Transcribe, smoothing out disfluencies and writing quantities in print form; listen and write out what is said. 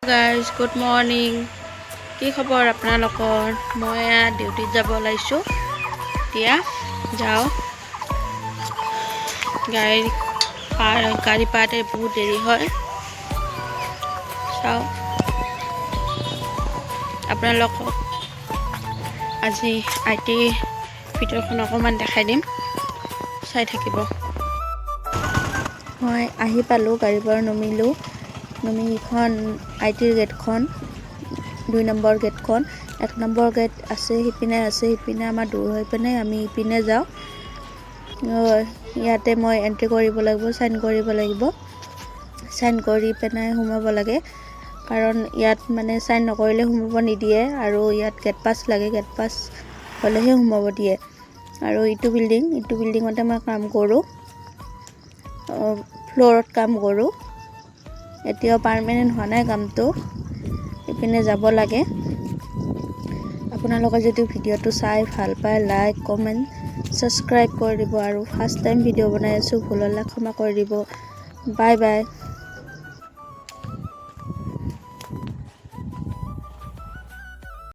Guys good morning. কি খবৰ আপোনালোকৰ? মই ডিউটিত যাব ওলাইছোঁ। এতিয়া যাওঁ। গাড়ী পাওঁতে বহুত দেৰি হয়। চাওঁ আপোনালোকক আজি IT ভিতৰখন অকণমান দেখাই দিম, চাই থাকিব। মই আহি পালোঁ, গাড়ীৰ পৰা নমি ইখন ITৰ গেটখন, 2 নম্বৰ গেটখন। 1 নম্বৰ গেট আছে, সিপিনে আছে, সিপিনে আমাৰ দূৰ হৈ পিনে আমি ইপিনে যাওঁ। ইয়াতে মই এণ্ট্ৰি কৰিব লাগিব, চাইন কৰিব লাগিব। চাইন কৰি পিনে সোমাব লাগে, কাৰণ ইয়াত মানে চাইন নকৰিলে সোমাব নিদিয়ে, আৰু ইয়াত গেট পাছ লাগে, গেট পাছ হ'লেহে সোমাব দিয়ে। আৰু ইটো বিল্ডিঙতে মই কাম কৰোঁ, ফ্ল'ৰত কাম কৰোঁ। এতিয়াও পাৰ্মানেণ্ট হোৱা নাই কামটো, ইপিনে যাব লাগে। আপোনালোকে যদি ভিডিঅ'টো চাই ভাল পায়, লাইক কমেণ্ট ছাবস্ক্ৰাইব কৰি দিব, আৰু ফাৰ্ষ্ট টাইম ভিডিঅ' বনাই আছোঁ, ভুল হ'লে ক্ষমা কৰি দিব। Bye bye.